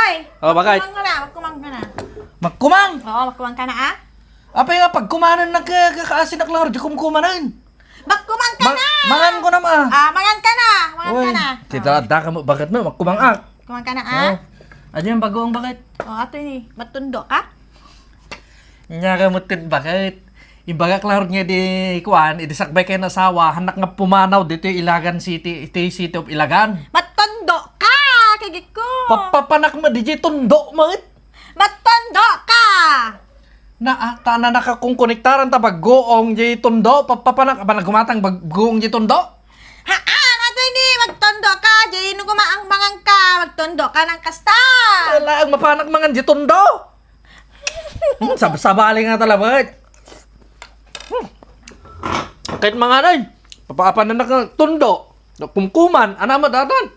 Ay! Oh, bakit? Magkumang ka na. Magkumang! Oo, magkumang ka na ah. Apay nga, pagkumanan nagkakaasin na klaro, di kumkumanan. Magkumang ka na! Mangan ko na ma. Mangan ka na! Mangan ka na. Titala ka mo, bakit mo? Magkumang ak. Kumang ka na ah. Ano yung bagoong bakit? Ato yun eh. Matundo ka? Nyakamutin bakit? Imbaga klaro niya di kuan, idisakbay kayo na asawa, hanak nga pumanaw dito yung Ilagan City, ito yung City of Ilagan. Matundo ka! Kagit ko! Papapanak mo, di tundo mangit. Matundo ka! Ta na nakakong konektaran ta baggoong di tundo, papapanak, aba nagumatang baggoong di tundo? Haan! Ato yun eh. Magtundo ka! Diyan nung kumaang mangang ka. Magtundo ka ng kasta! Wala ang mapanak mangan di tundo. Sabali nga talaga bakit? Kahit mga nay, papaapan na nakatundo, kumkuman, ano mo datan?